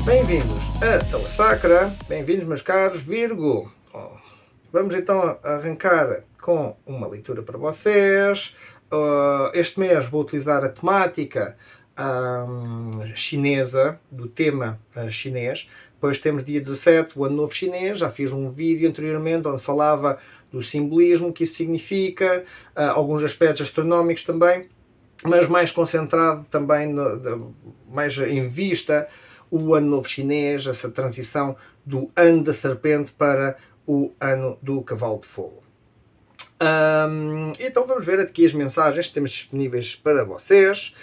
Bem-vindos a Telesacra, bem-vindos meus caros Virgo. Vamos então arrancar com uma leitura para vocês. Este mês vou utilizar a temática chinesa, do tema chinês. Depois temos dia 17, o Ano Novo Chinês. Já fiz um vídeo anteriormente onde falava do simbolismo que isso significa, alguns aspectos astronómicos também, mas mais concentrado também, mais em vista, o Ano Novo Chinês, essa transição do Ano da Serpente para o Ano do Cavalo de Fogo. Então vamos ver aqui as mensagens que temos disponíveis para vocês.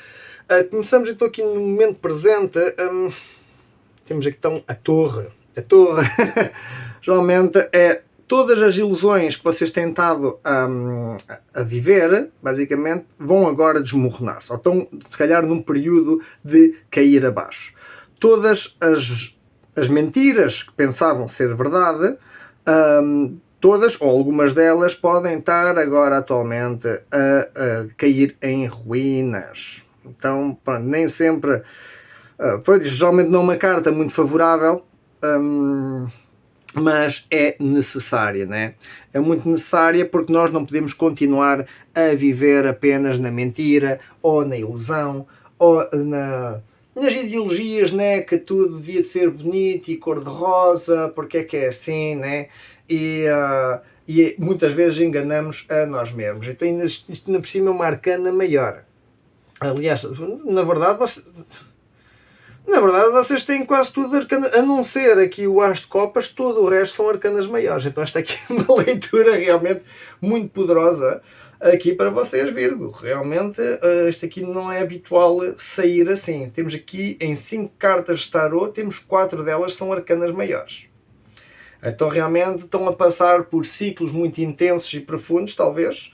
Começamos então aqui no momento presente. Temos aqui então a Torre. A Torre geralmente é todas as ilusões que vocês têm estado a viver, basicamente, vão agora desmoronar-se. Ou estão, se calhar, num período de cair abaixo. Todas as mentiras que pensavam ser verdade, todas ou algumas delas podem estar agora atualmente a cair em ruínas. Então, pronto, nem sempre... geralmente não é uma carta muito favorável, mas é necessária, né? É muito necessária porque nós não podemos continuar a viver apenas na mentira, ou na ilusão, ou nas ideologias, né? Que tudo devia ser bonito e cor-de-rosa, porque é que é assim, né? E muitas vezes enganamos a nós mesmos. Então isto ainda por cima é uma arcana maior. Aliás, na verdade vocês têm quase tudo arcana, a não ser aqui o As de Copas, todo o resto são arcanas maiores. Então esta aqui é uma leitura realmente muito poderosa aqui para vocês, Virgo. Realmente isto aqui não é habitual sair assim. Temos aqui em 5 cartas de tarot, temos 4 delas são arcanas maiores. Então realmente estão a passar por ciclos muito intensos e profundos, talvez,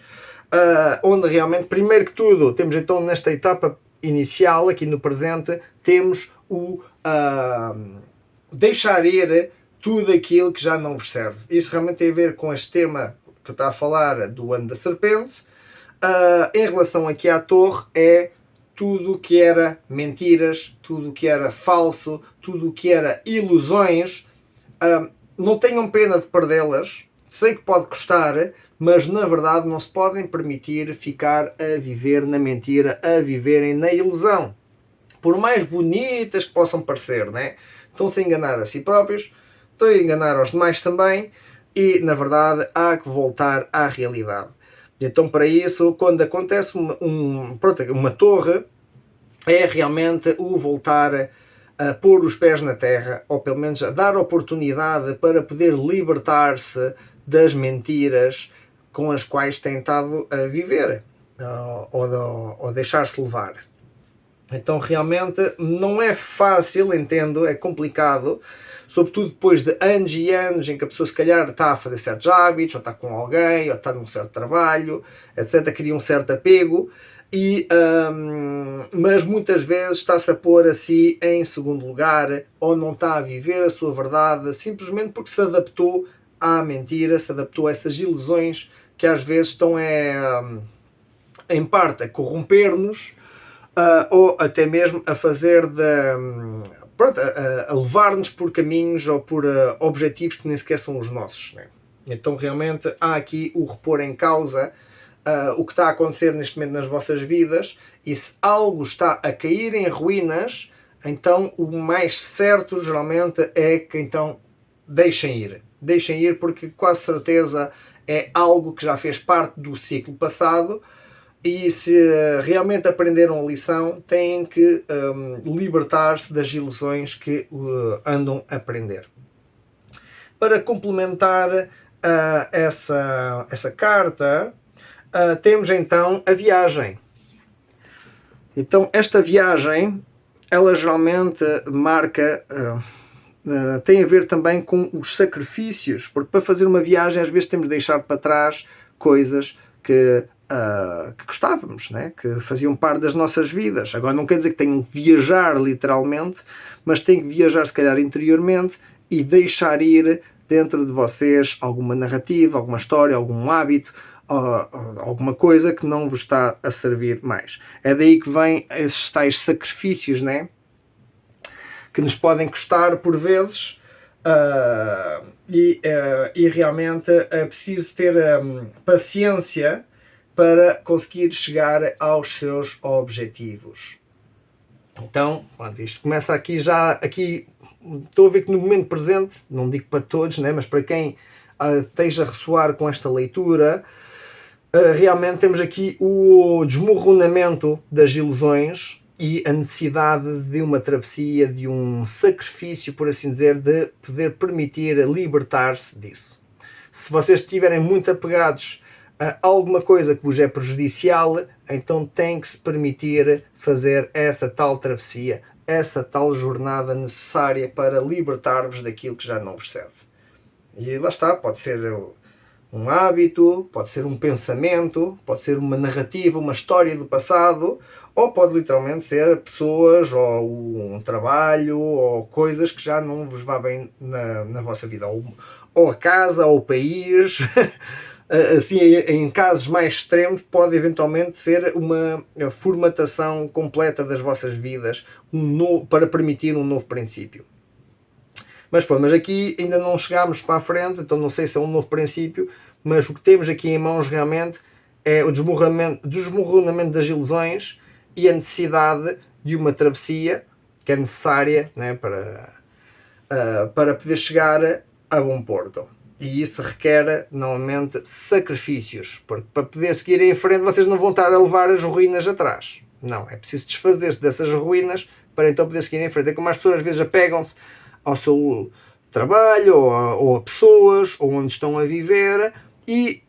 onde realmente, primeiro que tudo, temos então nesta etapa inicial, aqui no presente, temos o deixar ir tudo aquilo que já não vos serve. Isso realmente tem a ver com este tema que eu estava a falar do Ano da Serpente. Em relação aqui à Torre, é tudo o que era mentiras, tudo o que era falso, tudo o que era ilusões. Não tenham pena de perdê-las. Sei que pode custar, mas na verdade não se podem permitir ficar a viver na mentira, a viverem na ilusão. Por mais bonitas que possam parecer, né? Estão-se a enganar a si próprios, estão a enganar aos demais também, e na verdade há que voltar à realidade. Então para isso, quando acontece uma torre, é realmente o voltar a pôr os pés na terra, ou pelo menos a dar oportunidade para poder libertar-se das mentiras com as quais tem estado a viver, ou deixar-se levar. Então realmente não é fácil, entendo, é complicado, sobretudo depois de anos e anos em que a pessoa se calhar está a fazer certos hábitos, ou está com alguém, ou está num certo trabalho, etc., cria um certo apego, mas muitas vezes está-se a pôr a si em segundo lugar, ou não está a viver a sua verdade, simplesmente porque se adaptou à mentira, se adaptou a essas ilusões que às vezes estão em parte a corromper-nos, ou até mesmo a fazer a levar-nos por caminhos ou por objetivos que nem sequer são os nossos, né? Então realmente há aqui o repor em causa o que está a acontecer neste momento nas vossas vidas, e se algo está a cair em ruínas, então o mais certo geralmente é que então deixem ir, porque quase certeza é algo que já fez parte do ciclo passado, e se realmente aprenderam a lição, têm que libertar-se das ilusões que andam a aprender. Para complementar essa carta, temos então a viagem. Então esta viagem, ela geralmente marca... tem a ver também com os sacrifícios, porque para fazer uma viagem às vezes temos de deixar para trás coisas que gostávamos, né? Que faziam parte das nossas vidas. Agora não quer dizer que tenham que viajar literalmente, mas têm que viajar se calhar interiormente e deixar ir dentro de vocês alguma narrativa, alguma história, algum hábito, alguma coisa que não vos está a servir mais. É daí que vêm esses tais sacrifícios, né? que nos podem custar por vezes, e realmente é preciso ter paciência para conseguir chegar aos seus objetivos. Então, pronto, isto começa aqui já, aqui estou a ver que no momento presente, não digo para todos, né, mas para quem esteja a ressoar com esta leitura, realmente temos aqui o desmoronamento das ilusões e a necessidade de uma travessia, de um sacrifício, por assim dizer, de poder permitir libertar-se disso. Se vocês estiverem muito apegados a alguma coisa que vos é prejudicial, então tem que se permitir fazer essa tal travessia, essa tal jornada necessária para libertar-vos daquilo que já não vos serve. E lá está, pode ser um hábito, pode ser um pensamento, pode ser uma narrativa, uma história do passado, ou pode literalmente ser pessoas, ou um trabalho, ou coisas que já não vos vá bem na vossa vida, ou a casa, ou o país. Assim, em casos mais extremos, pode eventualmente ser uma formatação completa das vossas vidas para permitir um novo princípio. Mas pronto, mas aqui ainda não chegámos para a frente, então não sei se é um novo princípio, mas o que temos aqui em mãos realmente é o desmoronamento das ilusões e a necessidade de uma travessia que é necessária, né, para poder chegar a bom porto. E isso requer, normalmente, sacrifícios, porque para poder seguir em frente vocês não vão estar a levar as ruínas atrás. Não, é preciso desfazer-se dessas ruínas para então poder seguir em frente. É como as pessoas às vezes apegam-se ao seu trabalho, ou a pessoas, ou onde estão a viver, e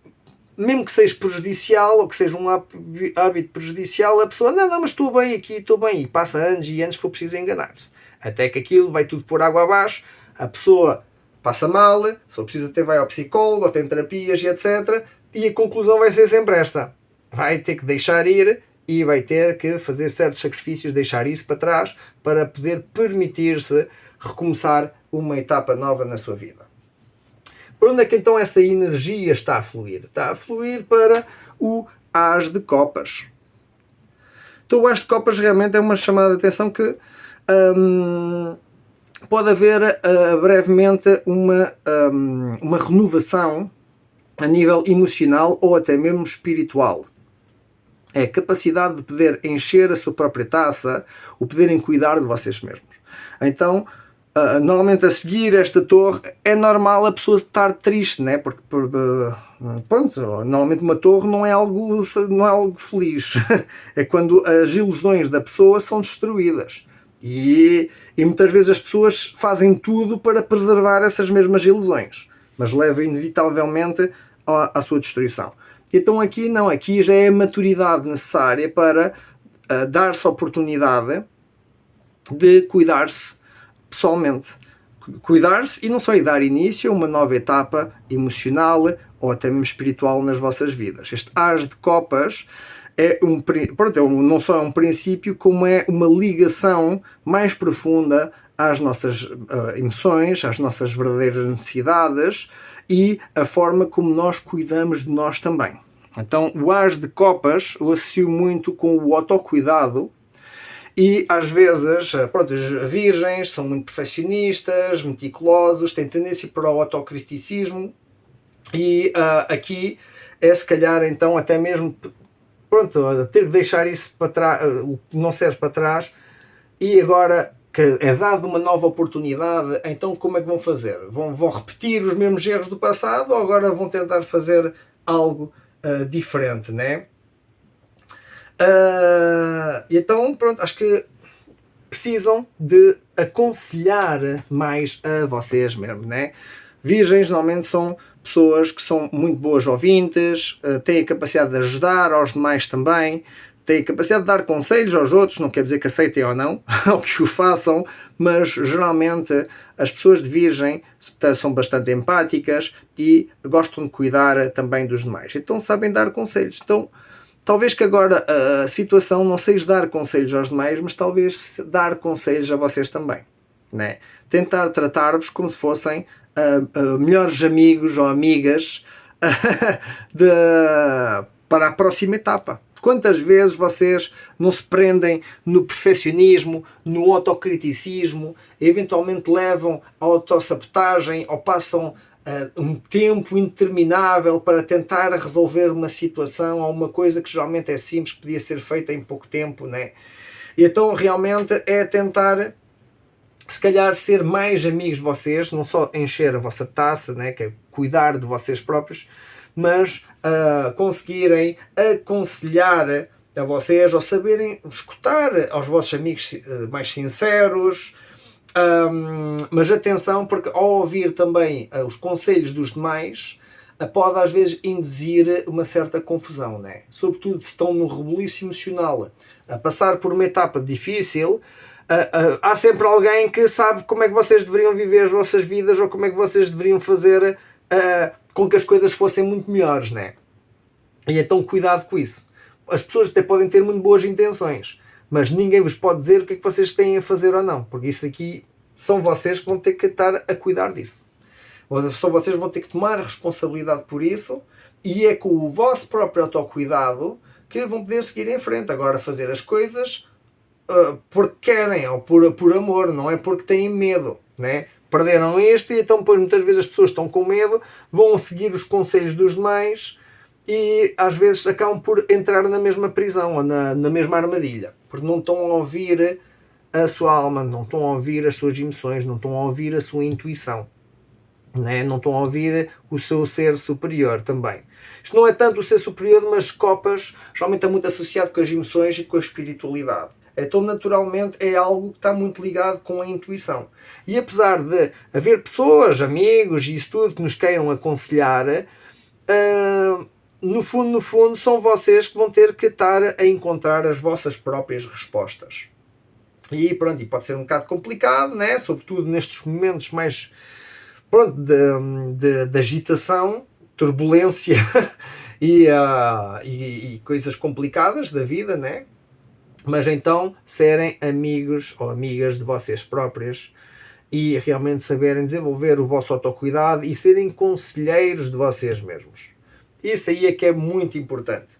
mesmo que seja prejudicial, ou que seja um hábito prejudicial, a pessoa, não, mas estou bem aqui, estou bem, e passa anos e anos, for preciso enganar-se. Até que aquilo vai tudo por água abaixo, a pessoa passa mal, se for preciso até vai ao psicólogo, ou tem terapias e etc. E a conclusão vai ser sempre esta. Vai ter que deixar ir e vai ter que fazer certos sacrifícios, deixar isso para trás, para poder permitir-se recomeçar uma etapa nova na sua vida. Para onde é que então essa energia está a fluir? Está a fluir para o As de Copas. Então o As de Copas realmente é uma chamada de atenção que pode haver brevemente uma renovação a nível emocional ou até mesmo espiritual. É a capacidade de poder encher a sua própria taça, o poderem cuidar de vocês mesmos. Então, normalmente a seguir esta torre, é normal a pessoa estar triste, né? Porque pronto, normalmente uma torre não é algo feliz. É quando as ilusões da pessoa são destruídas. E muitas vezes as pessoas fazem tudo para preservar essas mesmas ilusões, mas leva inevitavelmente à sua destruição. Então aqui não, aqui já é a maturidade necessária para dar-se a oportunidade de cuidar-se pessoalmente. Cuidar-se e não só dar início a uma nova etapa emocional ou até mesmo espiritual nas vossas vidas. Este As de Copas não só é um princípio, como é uma ligação mais profunda às nossas emoções, às nossas verdadeiras necessidades e a forma como nós cuidamos de nós também. Então o As de Copas eu associo muito com o autocuidado e às vezes as virgens são muito perfeccionistas, meticulosos, têm tendência para o autocriticismo e aqui é se calhar então até mesmo ter que deixar isso para trás, o que não serve para trás, e agora que é dado uma nova oportunidade, então como é que vão fazer? Vão repetir os mesmos erros do passado ou agora vão tentar fazer algo diferente, né? Então, acho que precisam de aconselhar mais a vocês mesmo, né? Virgens normalmente são pessoas que são muito boas ouvintes, têm a capacidade de ajudar aos demais também, têm a capacidade de dar conselhos aos outros, não quer dizer que aceitem ou não, ou que o façam, mas geralmente as pessoas de Virgem são bastante empáticas e gostam de cuidar também dos demais. Então sabem dar conselhos. Então, talvez que agora a situação não seja dar conselhos aos demais, mas talvez dar conselhos a vocês também, né? Tentar tratar-vos como se fossem melhores amigos ou amigas para a próxima etapa. Quantas vezes vocês não se prendem no perfeccionismo, no autocriticismo, eventualmente levam à autossabotagem ou passam um tempo interminável para tentar resolver uma situação ou uma coisa que geralmente é simples, que podia ser feita em pouco tempo, né? E então realmente é tentar, se calhar, ser mais amigos de vocês, não só encher a vossa taça, né, que é cuidar de vocês próprios, mas conseguirem aconselhar a vocês, ou saberem escutar aos vossos amigos mais sinceros. Mas atenção, porque ao ouvir também os conselhos dos demais, pode às vezes induzir uma certa confusão, né? Sobretudo se estão no rebuliço emocional, a passar por uma etapa difícil. Há sempre alguém que sabe como é que vocês deveriam viver as vossas vidas ou como é que vocês deveriam fazer com que as coisas fossem muito melhores, né? E então cuidado com isso. As pessoas até podem ter muito boas intenções, mas ninguém vos pode dizer o que é que vocês têm a fazer ou não, porque isso aqui são vocês que vão ter que estar a cuidar disso. Só vocês vão ter que tomar a responsabilidade por isso, e é com o vosso próprio autocuidado que vão poder seguir em frente. Agora, fazer as coisas porque querem, ou por amor, não é porque têm medo, né? Perderam isto e então depois muitas vezes as pessoas estão com medo, vão seguir os conselhos dos demais e às vezes acabam por entrar na mesma prisão ou na mesma armadilha, porque não estão a ouvir a sua alma, não estão a ouvir as suas emoções, não estão a ouvir a sua intuição, né? Não estão a ouvir o seu ser superior também. Isto não é tanto o ser superior, mas copas geralmente é muito associado com as emoções e com a espiritualidade. Então, naturalmente, é algo que está muito ligado com a intuição. E apesar de haver pessoas, amigos e isso tudo que nos queiram aconselhar, no fundo, são vocês que vão ter que estar a encontrar as vossas próprias respostas. E pronto, e pode ser um bocado complicado, né? Sobretudo nestes momentos mais de agitação, turbulência e coisas complicadas da vida, né? Mas então serem amigos ou amigas de vocês próprias e realmente saberem desenvolver o vosso autocuidado e serem conselheiros de vocês mesmos. Isso aí é que é muito importante.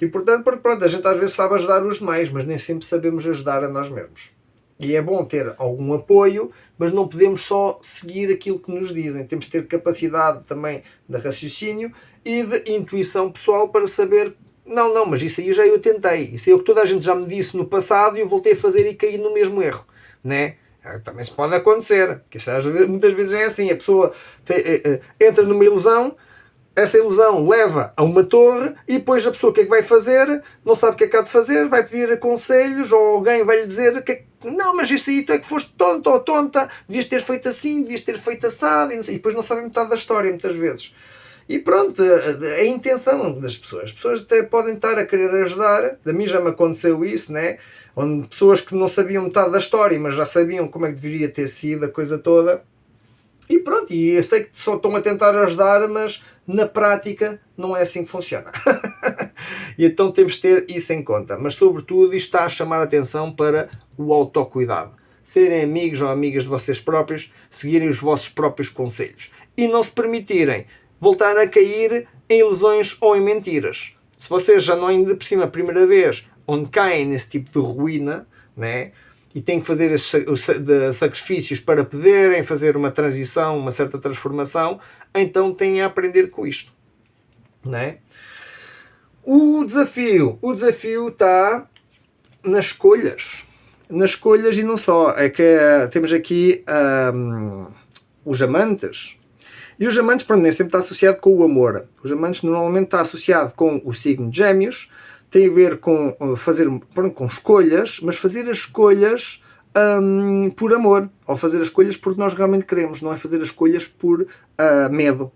Importante porque pronto, a gente às vezes sabe ajudar os demais, mas nem sempre sabemos ajudar a nós mesmos. E é bom ter algum apoio, mas não podemos só seguir aquilo que nos dizem. Temos de ter capacidade também de raciocínio e de intuição pessoal para saber não, mas isso aí já eu tentei. Isso é o que toda a gente já me disse no passado e eu voltei a fazer e caí no mesmo erro, né? Também pode acontecer, que muitas vezes é assim, a pessoa entra numa ilusão, essa ilusão leva a uma torre e depois a pessoa o que é que vai fazer, não sabe o que é que há de fazer, vai pedir conselhos ou alguém vai lhe dizer que não, mas isso aí tu é que foste tonto ou tonta, devias ter feito assim, devias ter feito assado e depois não sabem metade da história muitas vezes. E pronto, a intenção das pessoas. As pessoas até podem estar a querer ajudar. A mim já me aconteceu isso, né? Onde pessoas que não sabiam metade da história, mas já sabiam como é que deveria ter sido a coisa toda. E pronto, e eu sei que só estão a tentar ajudar, mas na prática não é assim que funciona. E então temos de ter isso em conta. Mas sobretudo isto está a chamar a atenção para o autocuidado. Serem amigos ou amigas de vocês próprios, seguirem os vossos próprios conselhos. E não se permitirem voltar a cair em ilusões ou em mentiras. Se vocês já não ainda por cima a primeira vez onde caem nesse tipo de ruína, né, e têm que fazer esses sacrifícios para poderem fazer uma transição, uma certa transformação, então têm a aprender com isto, né? O desafio está nas escolhas e não só. É que temos aqui os amantes. E os amantes, nem sempre está associado com o amor. Os amantes normalmente está associado com o signo de Gêmeos, tem a ver com fazer com escolhas, mas fazer as escolhas por amor, ou fazer as escolhas porque nós realmente queremos, não é fazer as escolhas por medo.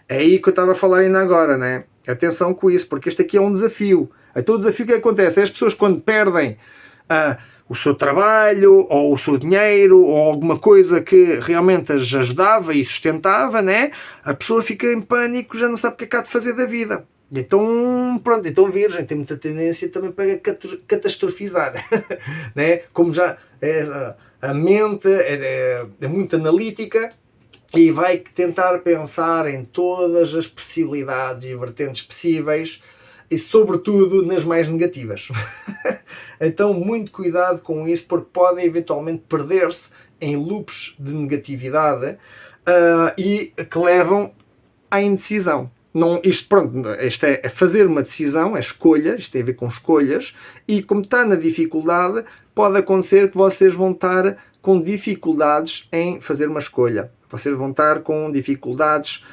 É aí que eu estava a falar ainda agora, né? Atenção com isso, porque este aqui é um desafio. Então o desafio que acontece é as pessoas quando perdem o seu trabalho, ou o seu dinheiro, ou alguma coisa que realmente as ajudava e sustentava, né? A pessoa fica em pânico, já não sabe o que é que há de fazer da vida. Então, pronto, então Virgem tem muita tendência também para catastrofizar, né? Como já a mente é muito analítica e vai tentar pensar em todas as possibilidades e vertentes possíveis e sobretudo nas mais negativas. Então muito cuidado com isso, porque podem eventualmente perder-se em loops de negatividade e que levam à indecisão. Não, isto é fazer uma decisão, é escolha, isto tem a ver com escolhas, e como está na dificuldade, pode acontecer que vocês vão estar com dificuldades em fazer uma escolha. Vocês vão estar com dificuldades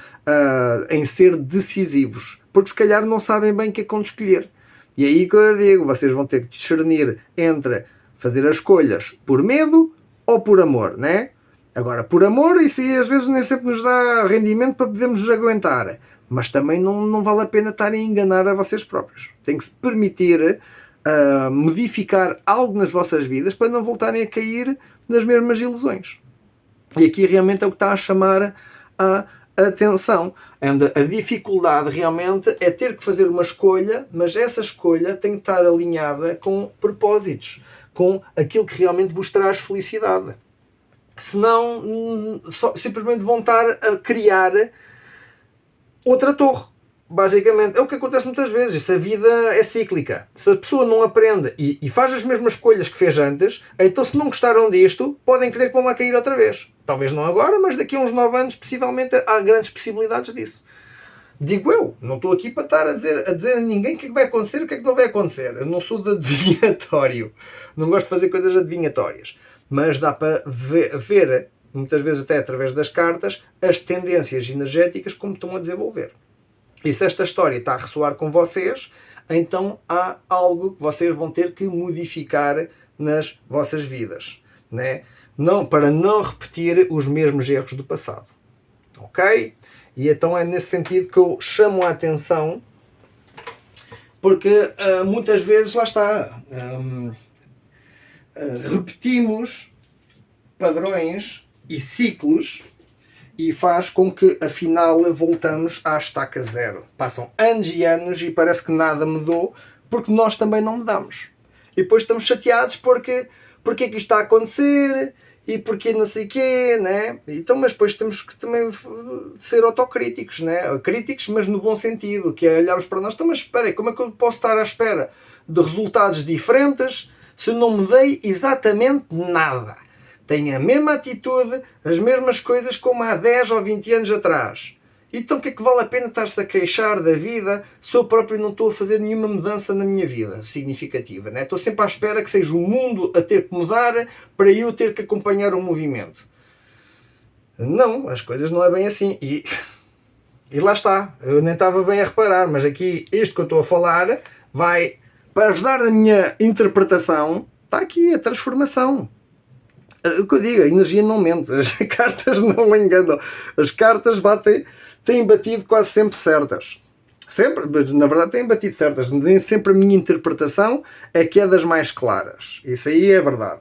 em ser decisivos, porque se calhar não sabem bem o que é que vão escolher. E aí que eu digo, vocês vão ter que discernir entre fazer as escolhas por medo ou por amor, né? Agora, por amor, isso aí às vezes nem sempre nos dá rendimento para podermos nos aguentar. Mas também não vale a pena estarem a enganar a vocês próprios. Tem que se permitir modificar algo nas vossas vidas para não voltarem a cair nas mesmas ilusões. E aqui realmente é o que está a chamar a atenção. A dificuldade realmente é ter que fazer uma escolha, mas essa escolha tem que estar alinhada com propósitos, com aquilo que realmente vos traz felicidade. Senão, simplesmente vão estar a criar outra torre. Basicamente, é o que acontece muitas vezes. Se a vida é cíclica, se a pessoa não aprende e faz as mesmas escolhas que fez antes, então se não gostaram disto, podem querer que vão lá cair outra vez. Talvez não agora, mas daqui a uns 9 anos, possivelmente, há grandes possibilidades disso. Digo eu, não estou aqui para estar a dizer a ninguém o que é que vai acontecer e o que é que não vai acontecer. Eu não sou de adivinhatório. Não gosto de fazer coisas adivinhatórias. Mas dá para ver, muitas vezes até através das cartas, as tendências energéticas como estão a desenvolver. E se esta história está a ressoar com vocês, então há algo que vocês vão ter que modificar nas vossas vidas, né? Não, para não repetir os mesmos erros do passado. Ok? E então é nesse sentido que eu chamo a atenção, porque muitas vezes, lá está, repetimos padrões e ciclos e faz com que, afinal, voltamos à estaca zero. Passam anos e anos e parece que nada mudou, porque nós também não mudamos. E depois estamos chateados porque é que isto está a acontecer e porque não sei o quê, né? Então, mas depois temos que também ser autocríticos, né? Críticos, mas no bom sentido, que é olharmos para nós, então, mas espera aí, como é que eu posso estar à espera de resultados diferentes se eu não mudei exatamente nada? Tenho a mesma atitude, as mesmas coisas como há 10 ou 20 anos atrás. Então o que é que vale a pena estar-se a queixar da vida se eu próprio não estou a fazer nenhuma mudança na minha vida significativa, né? Estou sempre à espera que seja o mundo a ter que mudar para eu ter que acompanhar o movimento. Não, as coisas não é bem assim. E lá está, eu nem estava bem a reparar, mas aqui isto que eu estou a falar vai, para ajudar na minha interpretação, está aqui a transformação. O que eu digo, a energia não mente, as cartas não enganam, as cartas têm batido quase sempre certas. Sempre, na verdade têm batido certas, nem sempre a minha interpretação é que é das mais claras, isso aí é verdade.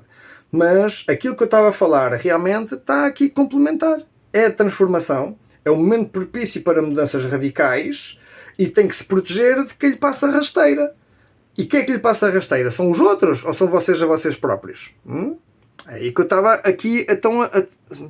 Mas aquilo que eu estava a falar realmente está aqui complementar. É a transformação, é o momento propício para mudanças radicais e tem que se proteger de quem lhe passa a rasteira. E quem é que lhe passa a rasteira? São os outros ou são vocês a vocês próprios? É aí que eu estava aqui, então,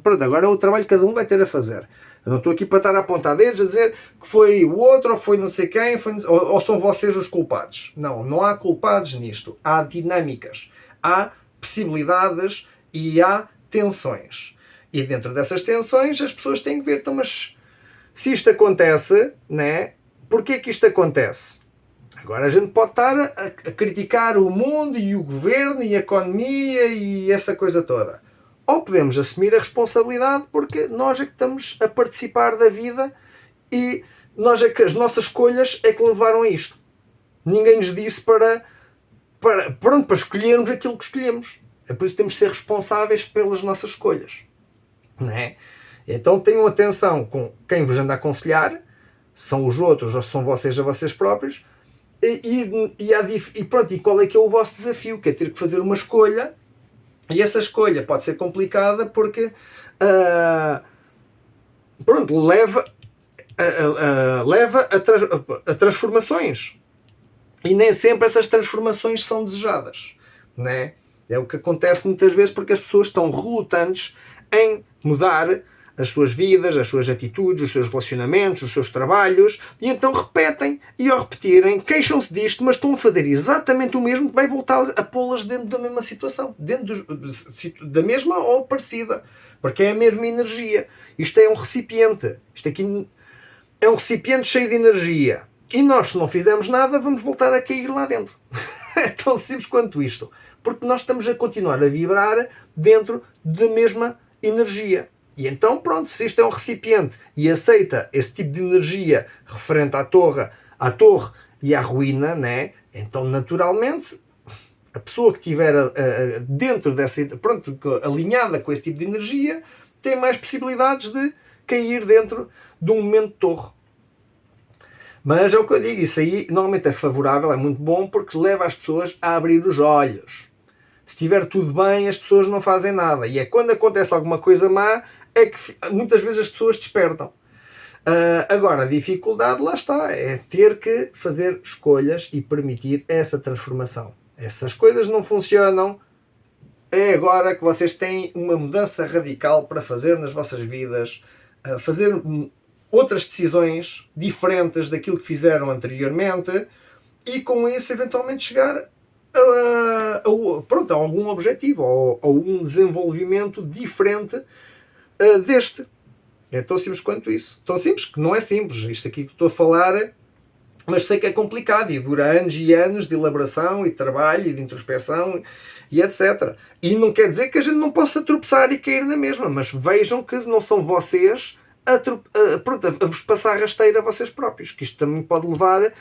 pronto, agora é o trabalho que cada um vai ter a fazer. Eu não estou aqui para estar a apontar dedos, a dizer que foi o outro, ou foi não sei quem, ou são vocês os culpados. Não, não há culpados nisto. Há dinâmicas, há possibilidades e há tensões. E dentro dessas tensões as pessoas têm que ver, então, mas se isto acontece, né, porquê que isto acontece? Agora a gente pode estar a criticar o mundo e o governo e a economia e essa coisa toda. Ou podemos assumir a responsabilidade porque nós é que estamos a participar da vida e nós é que as nossas escolhas é que levaram a isto. Ninguém nos disse para escolhermos aquilo que escolhemos. É por isso que temos de ser responsáveis pelas nossas escolhas. Não é? Então tenham atenção com quem vos anda a aconselhar, são os outros ou são vocês a vocês próprios. E pronto, e qual é que é o vosso desafio? Que é ter que fazer uma escolha, e essa escolha pode ser complicada porque leva a transformações, e nem sempre essas transformações são desejadas, né? É o que acontece muitas vezes porque as pessoas estão relutantes em mudar as suas vidas, as suas atitudes, os seus relacionamentos, os seus trabalhos, e então repetem, e ao repetirem, queixam-se disto, mas estão a fazer exatamente o mesmo que vai voltar a pô-las dentro da mesma situação, dentro da mesma ou parecida, porque é a mesma energia. Isto é um recipiente, isto aqui é um recipiente cheio de energia, e nós, se não fizermos nada, vamos voltar a cair lá dentro. É tão simples quanto isto, porque nós estamos a continuar a vibrar dentro da mesma energia. E então, pronto, se isto é um recipiente e aceita esse tipo de energia referente à torre e à ruína, né? Então, naturalmente, a pessoa que estiver dentro dessa, pronto, alinhada com esse tipo de energia, tem mais possibilidades de cair dentro de um momento de torre. Mas é o que eu digo, isso aí normalmente é favorável, é muito bom, porque leva as pessoas a abrir os olhos. Se estiver tudo bem, as pessoas não fazem nada. E é quando acontece alguma coisa má, é que muitas vezes as pessoas despertam. Agora, a dificuldade, lá está, é ter que fazer escolhas e permitir essa transformação. Essas coisas não funcionam, é agora que vocês têm uma mudança radical para fazer nas vossas vidas, fazer outras decisões diferentes daquilo que fizeram anteriormente e com isso eventualmente chegar a algum objetivo ou a um desenvolvimento diferente deste. É tão simples quanto isso. Tão simples que não é simples. Isto aqui que estou a falar, mas sei que é complicado e dura anos e anos de elaboração e de trabalho e de introspeção e etc. E não quer dizer que a gente não possa tropeçar e cair na mesma, mas vejam que não são vocês a vos passar a rasteira a vocês próprios, que isto também pode levar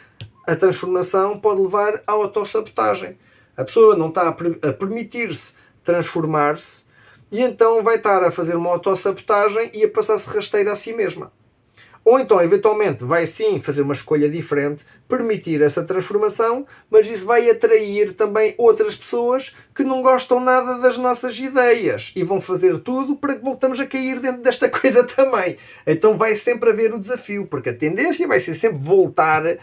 a transformação, pode levar à autossabotagem. A pessoa não está a permitir-se transformar-se e então vai estar a fazer uma autossabotagem e a passar-se rasteira a si mesma. Ou então, eventualmente, vai sim fazer uma escolha diferente, permitir essa transformação, mas isso vai atrair também outras pessoas que não gostam nada das nossas ideias e vão fazer tudo para que voltamos a cair dentro desta coisa também. Então vai sempre haver o desafio, porque a tendência vai ser sempre voltar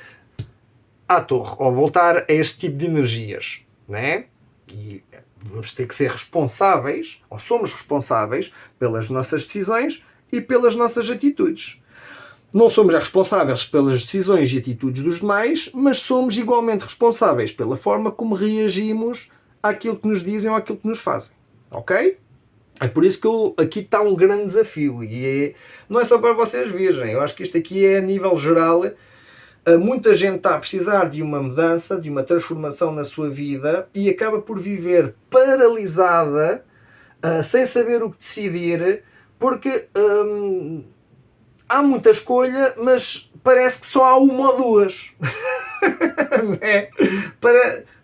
à torre, ou voltar a este tipo de energias, né? E vamos ter que ser responsáveis, ou somos responsáveis, pelas nossas decisões e pelas nossas atitudes. Não somos responsáveis pelas decisões e atitudes dos demais, mas somos igualmente responsáveis pela forma como reagimos àquilo que nos dizem ou àquilo que nos fazem. Ok? É por isso que aqui está um grande desafio. E não é só para vocês virgem. Eu acho que isto aqui é a nível geral. Muita gente está a precisar de uma mudança, de uma transformação na sua vida e acaba por viver paralisada, sem saber o que decidir, porque há muita escolha, mas parece que só há uma ou duas. É?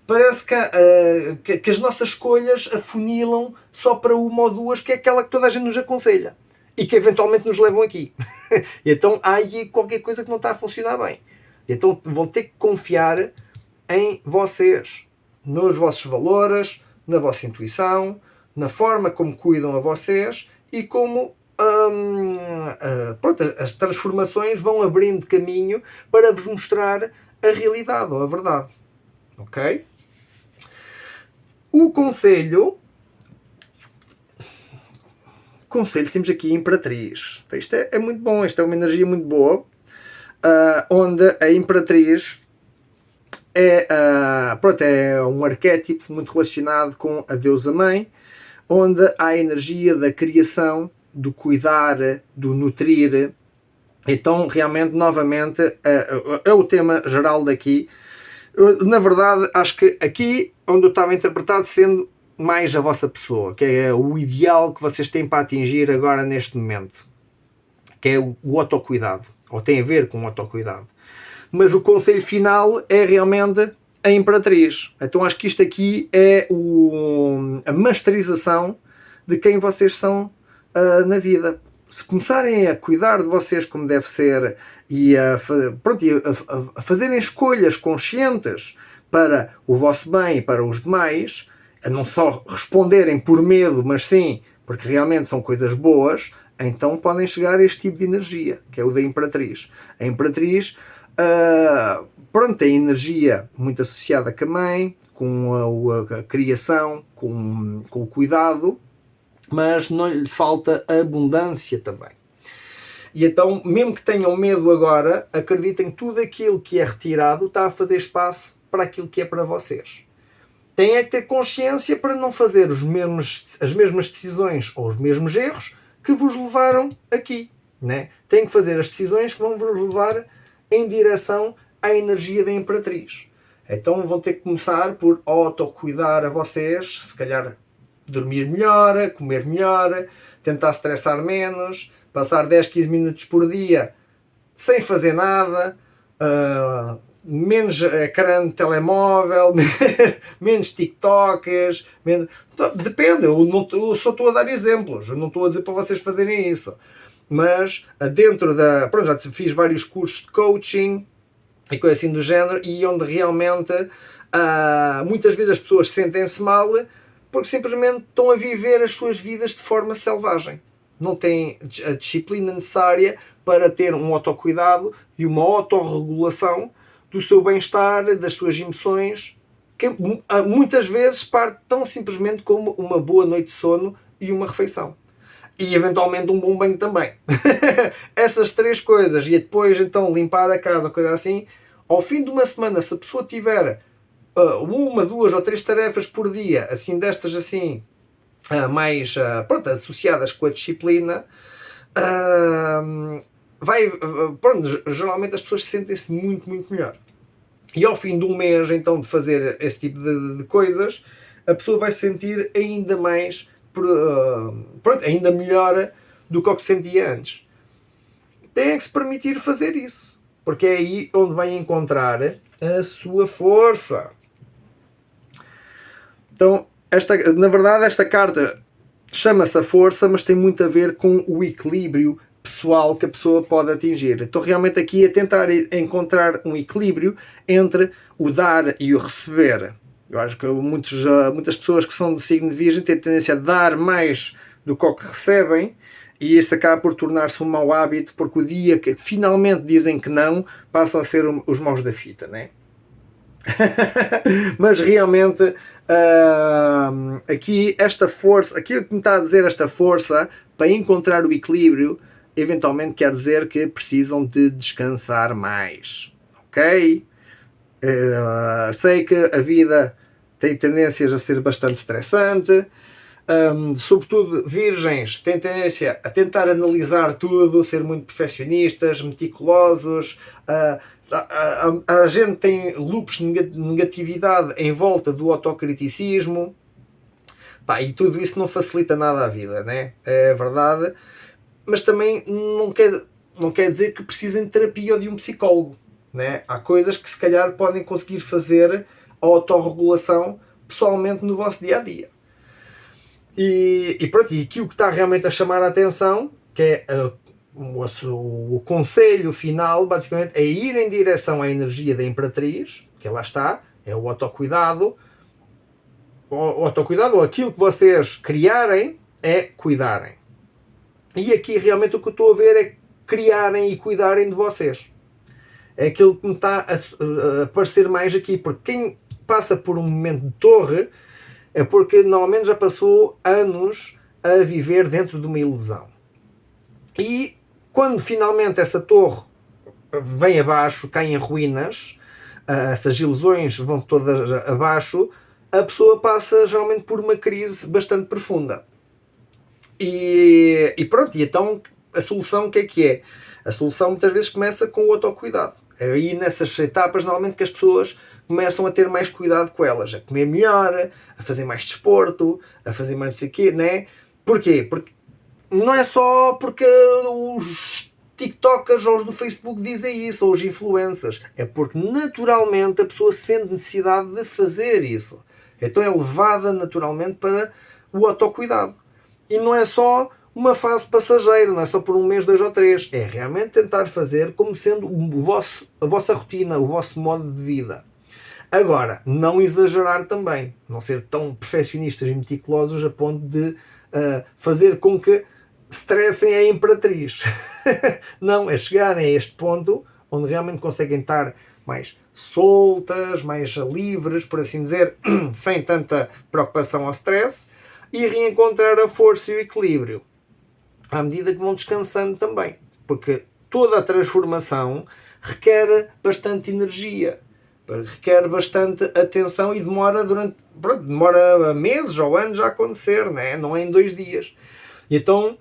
Parece que as nossas escolhas afunilam só para uma ou duas, que é aquela que toda a gente nos aconselha e que eventualmente nos levam aqui. Então há aí qualquer coisa que não está a funcionar bem. Então vão ter que confiar em vocês, nos vossos valores, na vossa intuição, na forma como cuidam a vocês e como as transformações vão abrindo caminho para vos mostrar a realidade ou a verdade. Ok? O conselho, temos aqui a Imperatriz. Então, isto é muito bom, isto é uma energia muito boa, onde a Imperatriz é um arquétipo muito relacionado com a deusa mãe, onde há a energia da criação, do cuidar, do nutrir. Então realmente, novamente, é o tema geral daqui. Eu, na verdade, acho que aqui onde eu estava interpretado sendo mais a vossa pessoa, que é o ideal que vocês têm para atingir agora neste momento, que é o autocuidado, ou tem a ver com o autocuidado. Mas o conselho final é realmente a Imperatriz. Então acho que isto aqui é a masterização de quem vocês são na vida. Se começarem a cuidar de vocês como deve ser e a fazerem escolhas conscientes para o vosso bem e para os demais, a não só responderem por medo, mas sim porque realmente são coisas boas, então podem chegar a este tipo de energia, que é o da Imperatriz. A Imperatriz tem energia muito associada com a mãe, com a criação, com o cuidado, mas não lhe falta abundância também. E então, mesmo que tenham medo agora, acreditem que tudo aquilo que é retirado está a fazer espaço para aquilo que é para vocês. Têm é que ter consciência para não fazer as mesmas decisões ou os mesmos erros que vos levaram aqui. Né? Têm que fazer as decisões que vão vos levar em direção à energia da Imperatriz. Então vão ter que começar por autocuidar a vocês, se calhar dormir melhor, comer melhor, tentar estressar menos, passar 10, 15 minutos por dia sem fazer nada, menos ecrã de telemóvel, menos TikToks, menos... Depende, eu só estou a dar exemplos, eu não estou a dizer para vocês fazerem isso. Mas dentro da... Pronto, já fiz vários cursos de coaching e coisa assim do género, e onde realmente muitas vezes as pessoas sentem-se mal porque simplesmente estão a viver as suas vidas de forma selvagem. Não têm a disciplina necessária para ter um autocuidado e uma autorregulação do seu bem-estar, das suas emoções, que muitas vezes parte tão simplesmente como uma boa noite de sono e uma refeição. E eventualmente um bom banho também. Essas três coisas. E depois então limpar a casa, coisa assim. Ao fim de uma semana, se a pessoa tiver uma, duas ou três tarefas por dia, assim destas assim, mais pronto, associadas com a disciplina, pronto, geralmente as pessoas sentem-se muito, muito melhor. E ao fim de um mês então de fazer esse tipo de coisas, a pessoa vai se sentir ainda mais pronto, ainda melhor do que o que sentia antes. Tem que se permitir fazer isso, porque é aí onde vai encontrar a sua força. Então, na verdade, esta carta chama-se a força, mas tem muito a ver com o equilíbrio pessoal que a pessoa pode atingir. Estou realmente aqui a tentar encontrar um equilíbrio entre o dar e o receber. Eu acho que muitas pessoas que são do signo de Virgem têm a tendência a dar mais do que o que recebem, e isso acaba por tornar-se um mau hábito, porque o dia que finalmente dizem que não, passam a ser os maus da fita, né? Mas realmente aqui esta força, aquilo que me está a dizer esta força para encontrar o equilíbrio, eventualmente quer dizer que precisam de descansar mais, ok? Sei que a vida tem tendências a ser bastante estressante, sobretudo virgens têm tendência a tentar analisar tudo, ser muito perfeccionistas, meticulosos, a gente tem loops de negatividade em volta do autocriticismo, e tudo isso não facilita nada a vida, né? É verdade, mas também não quer dizer que precisem de terapia ou de um psicólogo, né? Há coisas que se calhar podem conseguir fazer a autorregulação pessoalmente no vosso dia-a-dia. E pronto, e aqui o que está realmente a chamar a atenção, que é o conselho final, basicamente, é ir em direção à energia da Imperatriz, que lá está, é o autocuidado. O autocuidado, ou aquilo que vocês criarem, é cuidarem. E aqui realmente o que eu estou a ver é criarem e cuidarem de vocês. É aquilo que me está a aparecer mais aqui, porque quem passa por um momento de torre é porque normalmente já passou anos a viver dentro de uma ilusão. E quando finalmente essa torre vem abaixo, cai em ruínas, essas ilusões vão todas abaixo, a pessoa passa geralmente por uma crise bastante profunda. E pronto, e então a solução o que é? A solução muitas vezes começa com o autocuidado. É aí nessas etapas normalmente que as pessoas começam a ter mais cuidado com elas, a comer melhor, a fazer mais desporto, a fazer mais não sei o quê, né? Porquê? Porque não é só porque os TikTokers ou os do Facebook dizem isso, ou os influencers, é porque naturalmente a pessoa sente necessidade de fazer isso. Então é levada naturalmente para o autocuidado. E não é só uma fase passageira, não é só por um mês, 2 ou 3. É realmente tentar fazer como sendo a vossa rotina, o vosso modo de vida. Agora, não exagerar também. Não ser tão perfeccionistas e meticulosos a ponto de fazer com que estressem a Imperatriz. Não, é chegarem a este ponto onde realmente conseguem estar mais soltas, mais livres, por assim dizer, sem tanta preocupação ao stress, e reencontrar a força e o equilíbrio à medida que vão descansando também. Porque toda a transformação requer bastante energia, requer bastante atenção e demora meses ou anos a acontecer, né? Não é em 2 dias. Então,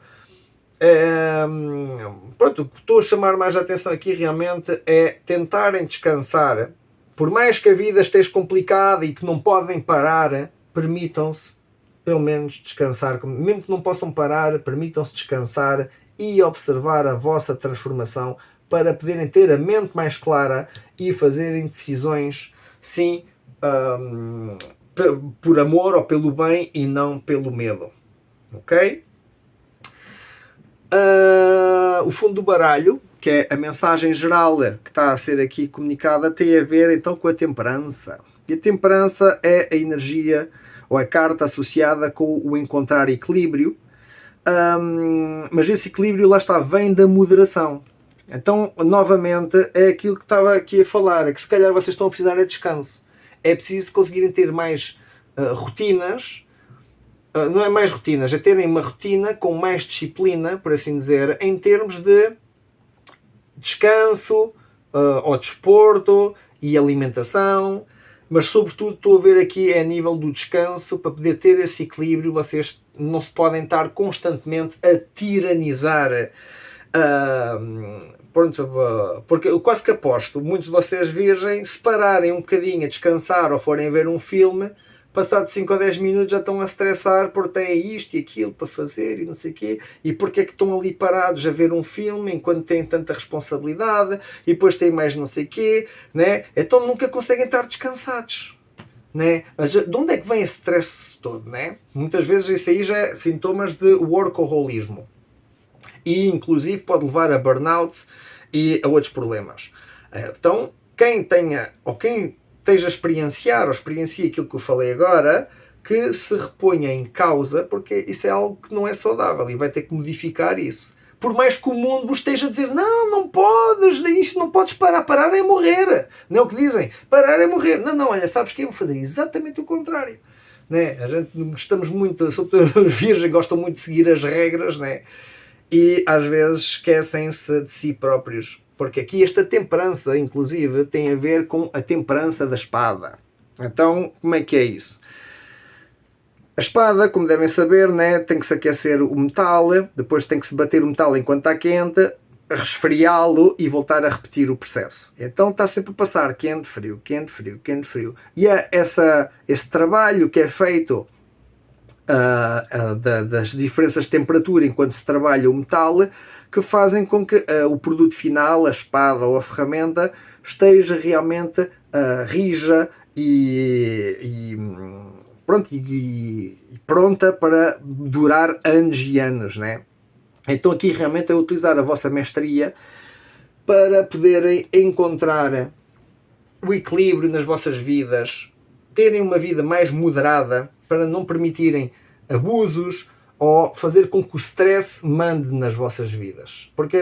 pronto, o que estou a chamar mais a atenção aqui realmente é tentarem descansar. Por mais que a vida esteja complicada e que não podem parar, permitam-se pelo menos descansar, mesmo que não possam parar, permitam-se descansar e observar a vossa transformação para poderem ter a mente mais clara e fazerem decisões, sim, por amor ou pelo bem e não pelo medo. Ok? O fundo do baralho, que é a mensagem geral que está a ser aqui comunicada, tem a ver então com a temperança. E a temperança é a energia ou a carta associada com o encontrar equilíbrio, mas esse equilíbrio lá está, vem da moderação. Então, novamente, é aquilo que estava aqui a falar, é que se calhar vocês estão a precisar de descanso. É preciso conseguirem ter mais rotinas, não é mais rotinas, é terem uma rotina com mais disciplina, por assim dizer, em termos de descanso, ou desporto e alimentação, mas sobretudo estou a ver aqui é a nível do descanso, para poder ter esse equilíbrio. Vocês não se podem estar constantemente a tiranizar, porque eu quase que aposto, muitos de vocês virgem, se pararem um bocadinho a descansar ou forem ver um filme, passado 5 ou 10 minutos já estão a estressar porque têm isto e aquilo para fazer e não sei o quê, e porque é que estão ali parados a ver um filme enquanto têm tanta responsabilidade e depois têm mais não sei o quê, né? Então nunca conseguem estar descansados, né? Mas de onde é que vem esse stress todo, né? Muitas vezes isso aí já é sintomas de workaholismo e inclusive pode levar a burnout e a outros problemas. Então quem tenha ou quem esteja a experienciar ou experiencia aquilo que eu falei agora, que se reponha em causa, porque isso é algo que não é saudável e vai ter que modificar isso. Por mais que o mundo vos esteja a dizer não podes, isto não podes parar é morrer. Não é o que dizem, parar é morrer. Não, olha, sabes que eu vou fazer exatamente o contrário. Né? A gente gostamos muito, sobretudo os virgens gostam muito de seguir as regras, né? E às vezes esquecem-se de si próprios. Porque aqui esta temperança, inclusive, tem a ver com a temperança da espada. Então, como é que é isso? A espada, como devem saber, né, tem que se aquecer o metal, depois tem que se bater o metal enquanto está quente, resfriá-lo e voltar a repetir o processo. Então está sempre a passar quente, frio, quente, frio, quente, frio. E é esse trabalho que é feito das diferenças de temperatura enquanto se trabalha o metal, que fazem com que o produto final, a espada ou a ferramenta, esteja realmente rija e pronta para durar anos e anos, né? Então aqui realmente é utilizar a vossa mestria para poderem encontrar o equilíbrio nas vossas vidas, terem uma vida mais moderada, para não permitirem abusos ou fazer com que o stress mande nas vossas vidas. Porque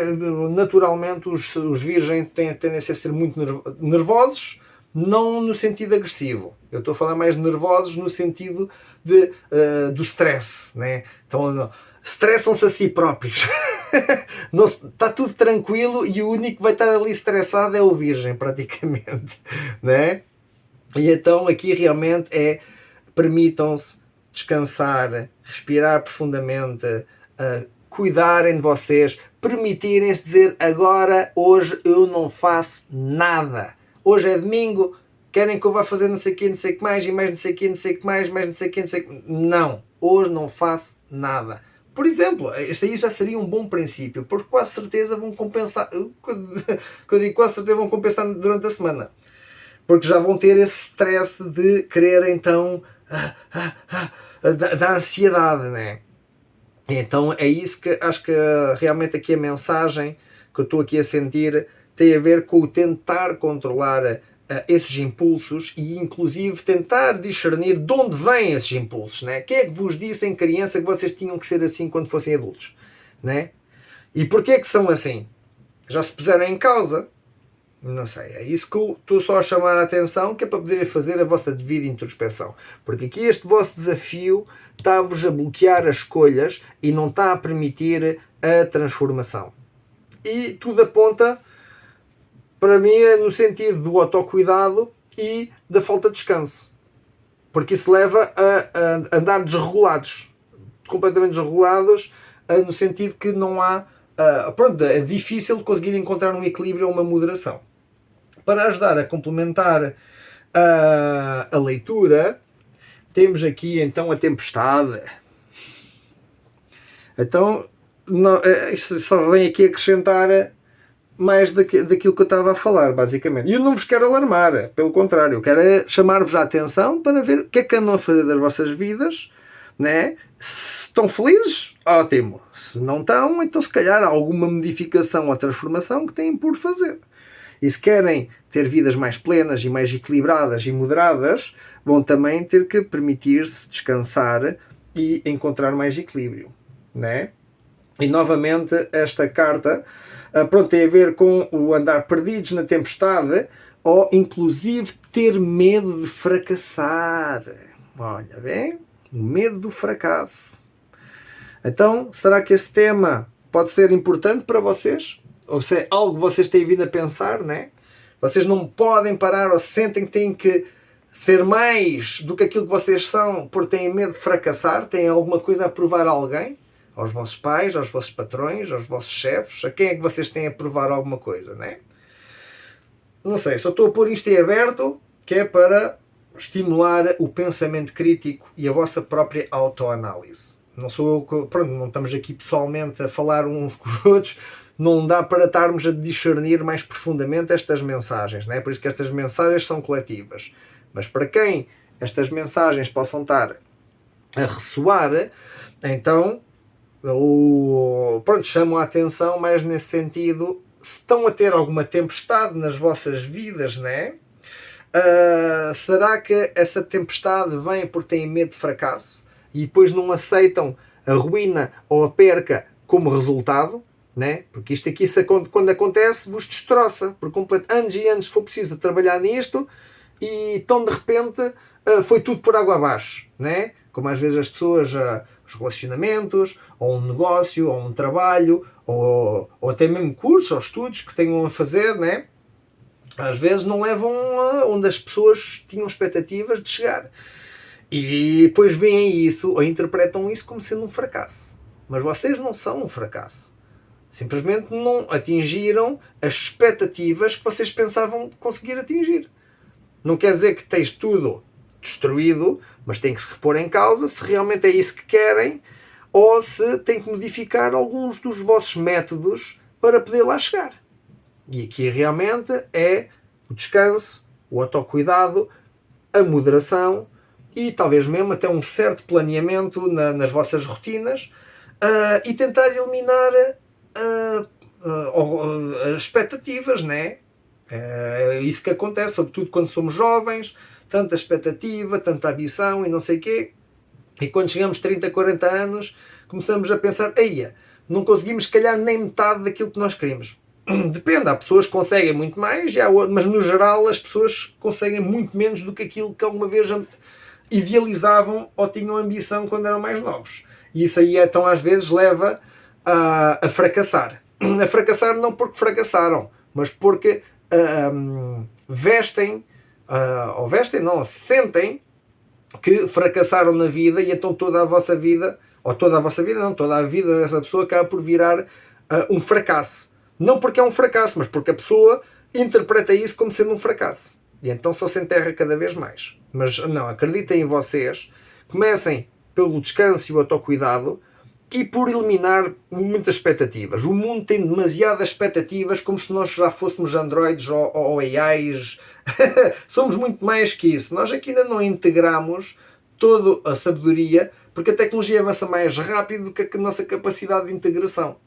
naturalmente os virgens têm a tendência a ser muito nervosos, não no sentido agressivo. Eu estou a falar mais de nervosos no sentido do stress, né? Então estressam-se a si próprios. Não, está tudo tranquilo e o único que vai estar ali estressado é o virgem, praticamente, né? E então aqui realmente permitam-se descansar, respirar profundamente, cuidarem de vocês, permitirem-se dizer agora, hoje eu não faço nada. Hoje é domingo, querem que eu vá fazer não sei o que, não sei o que mais, e mais não sei o que, não sei o que mais não sei o que, não sei o que. Não, hoje não faço nada. Por exemplo, este aí já seria um bom princípio, porque quase certeza vão compensar, quando eu digo quase certeza vão compensar durante a semana. Porque já vão ter esse stress de querer então da ansiedade, né? Então é isso que acho que realmente aqui a mensagem que eu estou aqui a sentir tem a ver com o tentar controlar esses impulsos e inclusive tentar discernir de onde vêm esses impulsos, né? Quem é que vos disse em criança que vocês tinham que ser assim quando fossem adultos, né? E porquê é que são assim? Já se puseram em causa? Não sei, é isso que eu estou só a chamar a atenção, que é para poderem fazer a vossa devida introspeção. Porque aqui este vosso desafio está-vos a bloquear as escolhas e não está a permitir a transformação. e tudo aponta para mim no sentido do autocuidado e da falta de descanso, porque isso leva a andar desregulados, completamente desregulados, no sentido que não há, pronto, é difícil conseguir encontrar um equilíbrio ou uma moderação. Para ajudar a complementar a leitura, temos aqui então a tempestade. Então, isto só vem aqui acrescentar mais daquilo que eu estava a falar, basicamente. E eu não vos quero alarmar, pelo contrário, eu quero chamar-vos a atenção para ver o que é que andam a fazer das vossas vidas, né? Se estão felizes, ótimo. Se não estão, então se calhar há alguma modificação ou transformação que têm por fazer. E se querem ter vidas mais plenas e mais equilibradas e moderadas, vão também ter que permitir-se descansar e encontrar mais equilíbrio, né? E novamente esta carta pronto, tem a ver com o andar perdidos na tempestade ou inclusive ter medo de fracassar. Olha bem, o medo do fracasso. Então, será que esse tema pode ser importante para vocês? Ou se é algo que vocês têm vindo a pensar, né? Vocês não podem parar ou sentem que têm que ser mais do que aquilo que vocês são porque têm medo de fracassar, têm alguma coisa a provar a alguém? Aos vossos pais, aos vossos patrões, aos vossos chefes, a quem é que vocês têm a provar alguma coisa, né? Não sei, só estou a pôr isto em aberto, que é para estimular o pensamento crítico e a vossa própria autoanálise. Não sou eu que, pronto, não estamos aqui pessoalmente a falar uns com os outros, não dá para estarmos a discernir mais profundamente estas mensagens, né? Por isso que estas mensagens são coletivas. Mas para quem estas mensagens possam estar a ressoar, então pronto, chamam a atenção mais nesse sentido. Se estão a ter alguma tempestade nas vossas vidas, né? Será que essa tempestade vem porque têm medo de fracasso e depois não aceitam a ruína ou a perca como resultado, né? Porque isto aqui, quando acontece, vos destroça por completo. Anos e anos for preciso trabalhar nisto e tão de repente foi tudo por água abaixo, né? Como às vezes as pessoas, os relacionamentos, ou um negócio, ou um trabalho, ou até mesmo cursos ou estudos que tenham a fazer, né? Às vezes não levam onde as pessoas tinham expectativas de chegar. E depois veem isso, ou interpretam isso como sendo um fracasso. Mas vocês não são um fracasso. Simplesmente não atingiram as expectativas que vocês pensavam conseguir atingir. Não quer dizer que tens tudo destruído, mas tem que se repor em causa se realmente é isso que querem ou se tem que modificar alguns dos vossos métodos para poder lá chegar. E aqui realmente é o descanso, o autocuidado, a moderação e talvez mesmo até um certo planeamento nas vossas rotinas e tentar eliminar as expectativas, né? É isso que acontece, sobretudo quando somos jovens, tanta expectativa, tanta ambição e não sei o quê. E quando chegamos a 30, 40 anos, começamos a pensar, eia, não conseguimos se calhar nem metade daquilo que nós queríamos. Depende, há pessoas que conseguem muito mais, mas no geral as pessoas conseguem muito menos do que aquilo que alguma vez idealizavam ou tinham ambição quando eram mais novos. E isso aí então às vezes leva a fracassar. A fracassar não porque fracassaram, mas porque sentem que fracassaram na vida e então toda a vossa vida, ou toda a vossa vida não, toda a vida dessa pessoa acaba por virar um fracasso. Não porque é um fracasso, mas porque a pessoa interpreta isso como sendo um fracasso. E então só se enterra cada vez mais. Mas não, acreditem em vocês, comecem pelo descanso e o autocuidado e por eliminar muitas expectativas. O mundo tem demasiadas expectativas, como se nós já fôssemos androides ou AIs. Somos muito mais que isso. Nós aqui ainda não integramos toda a sabedoria, porque a tecnologia avança mais rápido do que a nossa capacidade de integração.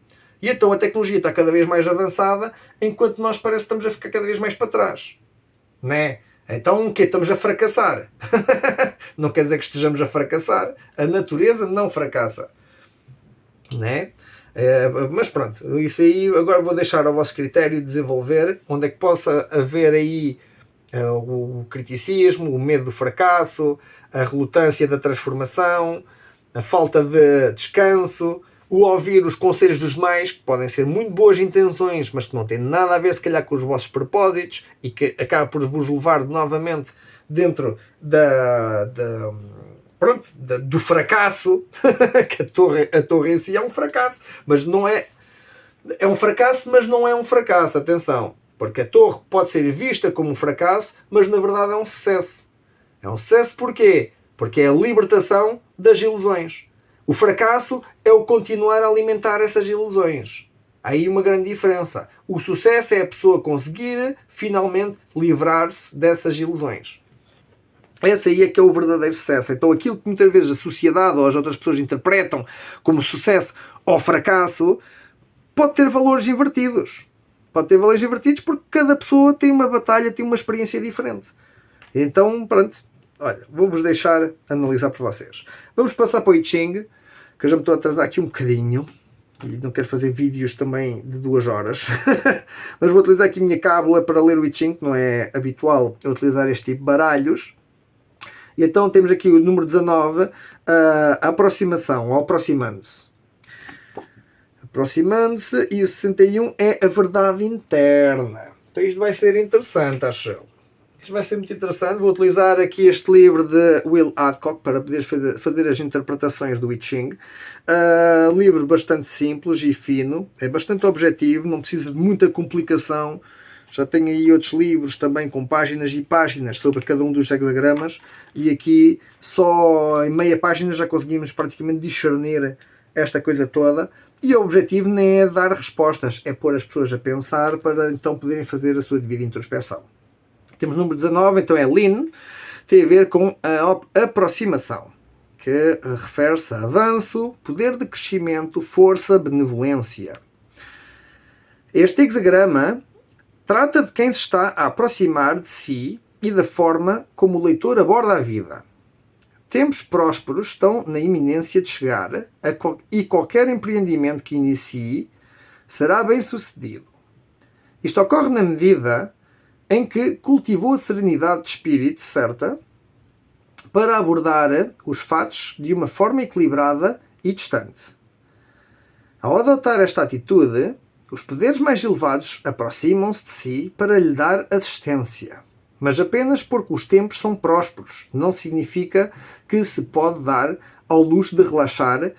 E então a tecnologia está cada vez mais avançada, enquanto nós parece que estamos a ficar cada vez mais para trás. Né? Então o quê? Estamos a fracassar. Não quer dizer que estejamos a fracassar. A natureza não fracassa. Né? Mas pronto, isso aí agora vou deixar ao vosso critério desenvolver, onde é que possa haver aí o criticismo, o medo do fracasso, a relutância da transformação, a falta de descanso, o ouvir os conselhos dos demais, que podem ser muito boas intenções, mas que não têm nada a ver, se calhar, com os vossos propósitos e que acaba por vos levar novamente dentro do fracasso, que a torre em si é um fracasso, mas não é... É um fracasso, mas não é um fracasso, atenção, porque a torre pode ser vista como um fracasso, mas na verdade é um sucesso. É um sucesso porquê? Porque é a libertação das ilusões. O fracasso é o continuar a alimentar essas ilusões. Há aí uma grande diferença. O sucesso é a pessoa conseguir finalmente livrar-se dessas ilusões. Esse aí é que é o verdadeiro sucesso. Então aquilo que muitas vezes a sociedade ou as outras pessoas interpretam como sucesso ou fracasso pode ter valores invertidos. Pode ter valores invertidos porque cada pessoa tem uma batalha, tem uma experiência diferente. Então, pronto. Olha, vou-vos deixar analisar por vocês. Vamos passar para o I Ching, que eu já me estou a atrasar aqui um bocadinho. E não quero fazer vídeos também de 2 horas. Mas vou utilizar aqui a minha cábula para ler o I Ching, que não é habitual eu utilizar este tipo de baralhos. E então temos aqui o número 19, a aproximação, ou aproximando-se. Aproximando-se, e o 61 é a verdade interna. Então isto vai ser interessante, acho eu. Isto vai ser muito interessante. Vou utilizar aqui este livro de Will Adcock para poder fazer as interpretações do I Ching. Livro bastante simples e fino. É bastante objetivo, não precisa de muita complicação. Já tenho aí outros livros também com páginas e páginas sobre cada um dos hexagramas. E aqui, só em meia página, já conseguimos praticamente discernir esta coisa toda. E o objetivo nem é dar respostas, é pôr as pessoas a pensar para então poderem fazer a sua devida introspeção. Temos o número 19, então é Lin, tem a ver com a aproximação, que refere-se a avanço, poder de crescimento, força, benevolência. Este hexagrama trata de quem se está a aproximar de si e da forma como o leitor aborda a vida. Tempos prósperos estão na iminência de chegar e qualquer empreendimento que inicie será bem sucedido. Isto ocorre na medida em que cultivou a serenidade de espírito certa para abordar os fatos de uma forma equilibrada e distante. Ao adotar esta atitude, os poderes mais elevados aproximam-se de si para lhe dar assistência. Mas apenas porque os tempos são prósperos, não significa que se pode dar ao luxo de relaxar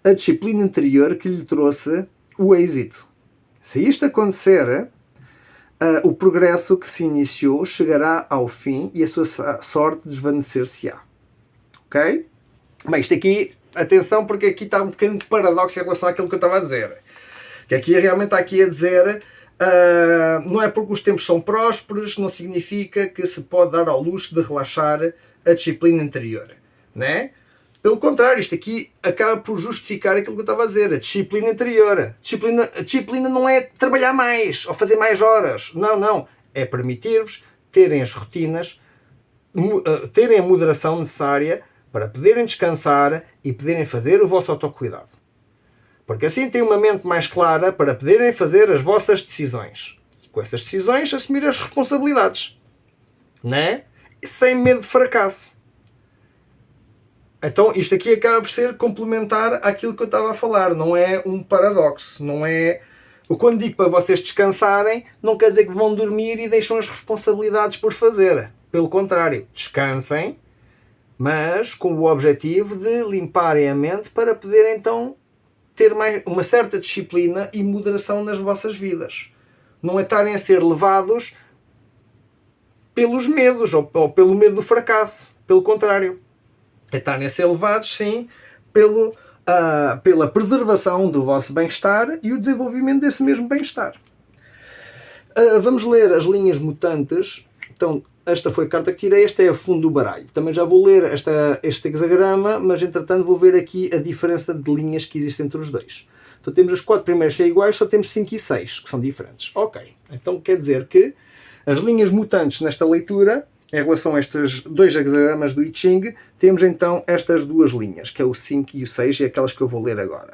a disciplina interior que lhe trouxe o êxito. Se isto acontecer, o progresso que se iniciou chegará ao fim e a sua sorte desvanecer-se-á. Ok? Bem, isto aqui, atenção, porque aqui está um bocadinho de paradoxo em relação àquilo que eu estava a dizer. Que aqui realmente está aqui a dizer, não é porque os tempos são prósperos, não significa que se pode dar ao luxo de relaxar a disciplina interior. Né? Pelo contrário, isto aqui acaba por justificar aquilo que eu estava a dizer, a disciplina interior. A disciplina não é trabalhar mais ou fazer mais horas. Não, não. É permitir-vos terem as rotinas, terem a moderação necessária para poderem descansar e poderem fazer o vosso autocuidado. Porque assim têm uma mente mais clara para poderem fazer as vossas decisões. E com essas decisões assumir as responsabilidades. Né? Sem medo de fracasso. Então isto aqui acaba por ser complementar àquilo que eu estava a falar. Não é um paradoxo. Não é... Quando digo para vocês descansarem, não quer dizer que vão dormir e deixam as responsabilidades por fazer. Pelo contrário, descansem, mas com o objetivo de limparem a mente para poderem então ter uma certa disciplina e moderação nas vossas vidas. Não é estarem a ser levados pelos medos ou pelo medo do fracasso. Pelo contrário. É estarem a ser levados, sim, pela preservação do vosso bem-estar e o desenvolvimento desse mesmo bem-estar. Vamos ler as linhas mutantes. Então, esta foi a carta que tirei, esta é a fundo do baralho. Também já vou ler este hexagrama, mas entretanto vou ver aqui a diferença de linhas que existe entre os dois. Então temos as 4 primeiras que são iguais, só temos 5 e 6, que são diferentes. Ok, então quer dizer que as linhas mutantes nesta leitura, em relação a estes 2 hexagramas do I Ching, temos então estas 2 linhas, que é o 5 e o 6, e aquelas que eu vou ler agora.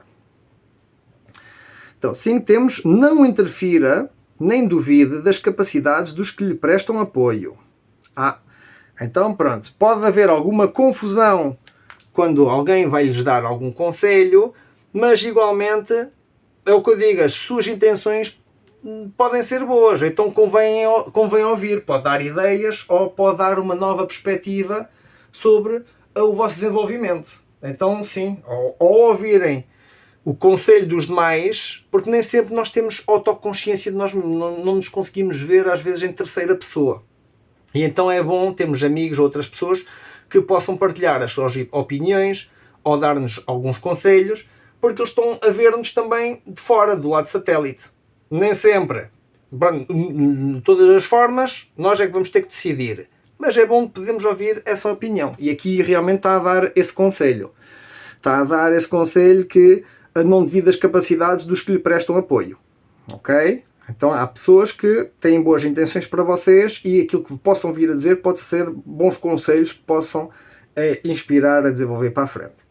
Então, 5 temos: não interfira nem duvide das capacidades dos que lhe prestam apoio. Então pronto, pode haver alguma confusão quando alguém vai lhes dar algum conselho, mas igualmente é o que eu digo, as suas intenções podem ser boas, então convém ouvir, pode dar ideias ou pode dar uma nova perspectiva sobre o vosso desenvolvimento. Então sim, ao ouvirem o conselho dos demais, porque nem sempre nós temos autoconsciência de nós mesmos, não nos conseguimos ver às vezes em terceira pessoa. E então é bom termos amigos ou outras pessoas que possam partilhar as suas opiniões ou dar-nos alguns conselhos, porque eles estão a ver-nos também de fora, do lado satélite. Nem sempre, de todas as formas, nós é que vamos ter que decidir. Mas é bom podermos ouvir essa opinião. E aqui realmente está a dar esse conselho. Está a dar esse conselho que não devido às capacidades dos que lhe prestam apoio. Ok? Então há pessoas que têm boas intenções para vocês e aquilo que possam vir a dizer pode ser bons conselhos que possam inspirar a desenvolver para a frente.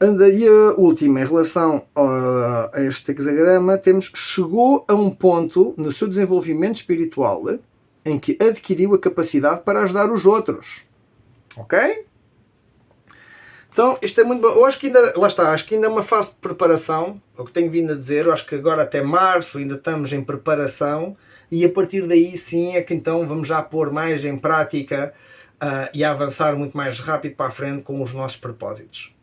E a última, em relação a este hexagrama, temos: chegou a um ponto no seu desenvolvimento espiritual em que adquiriu a capacidade para ajudar os outros. Ok? Então, isto é muito bom. Eu acho que ainda, lá está, acho que ainda é uma fase de preparação, é o que tenho vindo a dizer. Eu acho que agora até março ainda estamos em preparação e a partir daí sim é que então vamos já pôr mais em prática e a avançar muito mais rápido para a frente com os nossos propósitos.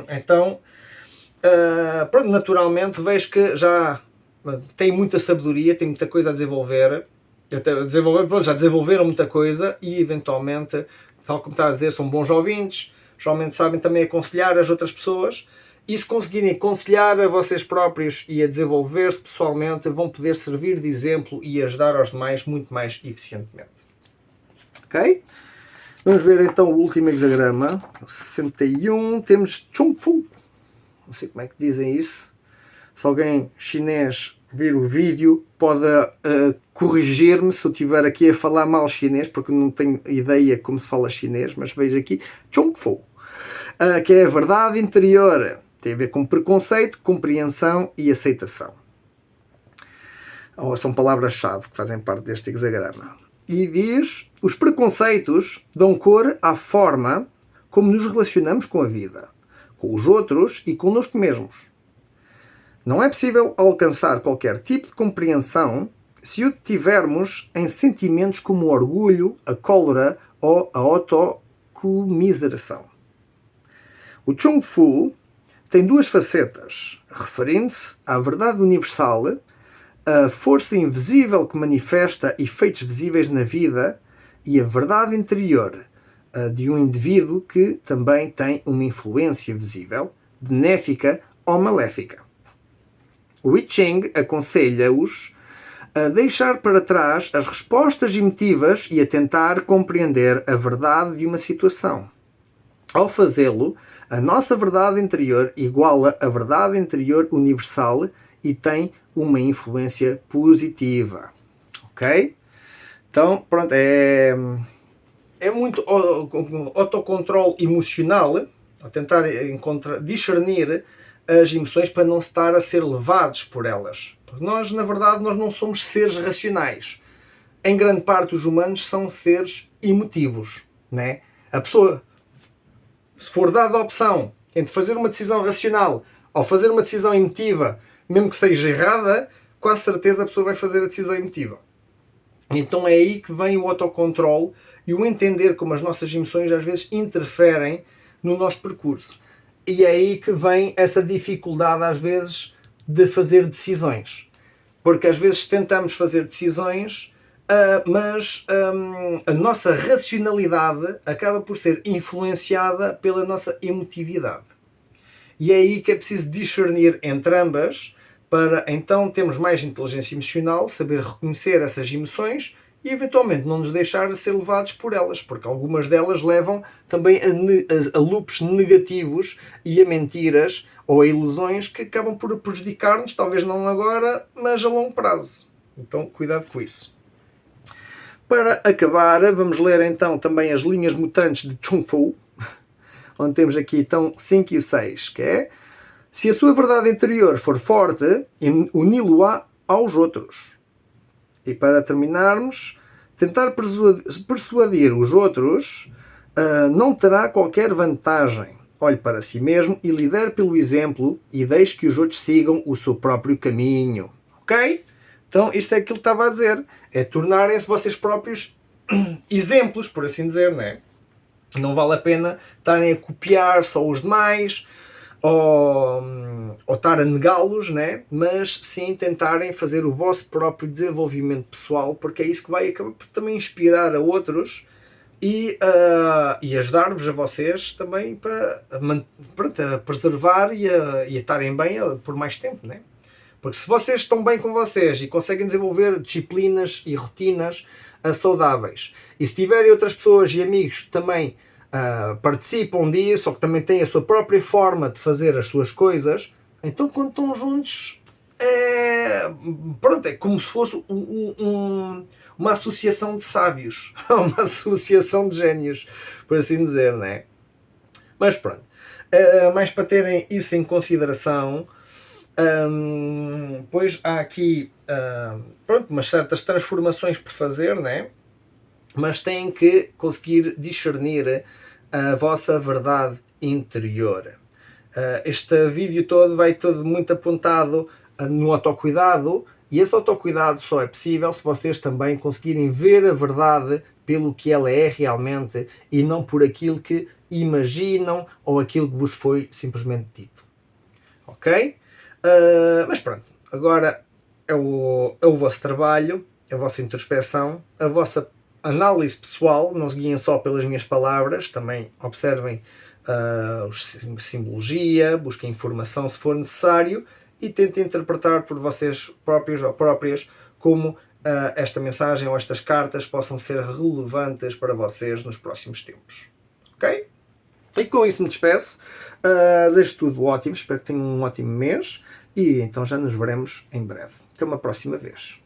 Então, pronto, naturalmente vejo que já tem muita sabedoria, tem muita coisa a desenvolver. Já desenvolveram muita coisa e eventualmente, tal como está a dizer, são bons ouvintes, geralmente sabem também aconselhar as outras pessoas e se conseguirem aconselhar a vocês próprios e a desenvolver-se pessoalmente, vão poder servir de exemplo e ajudar aos demais muito mais eficientemente. Ok? Vamos ver então o último hexagrama, 61, temos Chung Fu. Não sei como é que dizem isso. Se alguém chinês vir o vídeo pode corrigir-me se eu estiver aqui a falar mal chinês, porque não tenho ideia como se fala chinês, mas vejo aqui Chung Fu, que é a verdade interior. Tem a ver com preconceito, compreensão e aceitação. São palavras-chave que fazem parte deste hexagrama. E diz: os preconceitos dão cor à forma como nos relacionamos com a vida, com os outros e connosco mesmos. Não é possível alcançar qualquer tipo de compreensão se o tivermos em sentimentos como o orgulho, a cólera ou a autocomiseração. O Chung Fu tem duas facetas, referindo-se à verdade universal, a força invisível que manifesta efeitos visíveis na vida, e a verdade interior de um indivíduo que também tem uma influência visível, benéfica ou maléfica. O I Ching aconselha-os a deixar para trás as respostas emotivas e a tentar compreender a verdade de uma situação. Ao fazê-lo, a nossa verdade interior iguala a verdade interior universal e tem uma influência positiva. Ok? Então, pronto, é muito autocontrole emocional, a tentar discernir as emoções para não estar a ser levados por elas. Porque nós, na verdade, nós não somos seres racionais. Em grande parte, os humanos são seres emotivos. Né? A pessoa, se for dada a opção entre fazer uma decisão racional ou fazer uma decisão emotiva, mesmo que seja errada, quase certeza a pessoa vai fazer a decisão emotiva. Então é aí que vem o autocontrole e o entender como as nossas emoções às vezes interferem no nosso percurso. E é aí que vem essa dificuldade às vezes de fazer decisões. Porque às vezes tentamos fazer decisões, mas a nossa racionalidade acaba por ser influenciada pela nossa emotividade. E é aí que é preciso discernir entre ambas, para então termos mais inteligência emocional, saber reconhecer essas emoções e eventualmente não nos deixar ser levados por elas, porque algumas delas levam também a loops negativos e a mentiras ou a ilusões que acabam por prejudicar-nos, talvez não agora, mas a longo prazo. Então cuidado com isso. Para acabar, vamos ler então também as linhas mutantes de Chung Fu, onde temos aqui então 5 e 6, que é: se a sua verdade interior for forte, uni-lo-á aos outros. E para terminarmos, tentar persuadir os outros não terá qualquer vantagem. olhe para si mesmo e lidere pelo exemplo e deixe que os outros sigam o seu próprio caminho. Ok? Então, isto é aquilo que estava a dizer. É tornarem-se vocês próprios exemplos, por assim dizer, não é? Não vale a pena estarem a copiar só os demais ou estar a negá-los, né? Mas sim tentarem fazer o vosso próprio desenvolvimento pessoal, porque é isso que vai acabar por também inspirar a outros e ajudar-vos a vocês também para preservar e a estarem bem por mais tempo, né? Porque se vocês estão bem com vocês e conseguem desenvolver disciplinas e rotinas saudáveis, e se tiverem outras pessoas e amigos que também participam disso, ou que também têm a sua própria forma de fazer as suas coisas, então quando estão juntos pronto, é como se fosse uma associação de sábios, uma associação de génios, por assim dizer, não é? Mas pronto, mais para terem isso em consideração. Pois há aqui pronto, umas certas transformações por fazer, né? Mas têm que conseguir discernir a vossa verdade interior. Este vídeo todo vai todo muito apontado no autocuidado, e esse autocuidado só é possível se vocês também conseguirem ver a verdade pelo que ela é realmente e não por aquilo que imaginam ou aquilo que vos foi simplesmente dito. Ok? Mas pronto, agora é o vosso trabalho, a vossa introspeção, a vossa análise pessoal. Não se guiem só pelas minhas palavras, também observem simbologia, busquem informação se for necessário e tentem interpretar por vocês próprios ou próprias como esta mensagem ou estas cartas possam ser relevantes para vocês nos próximos tempos. Ok? E com isso me despeço. Desejo tudo ótimo, espero que tenham um ótimo mês e então já nos veremos em breve. Até uma próxima vez.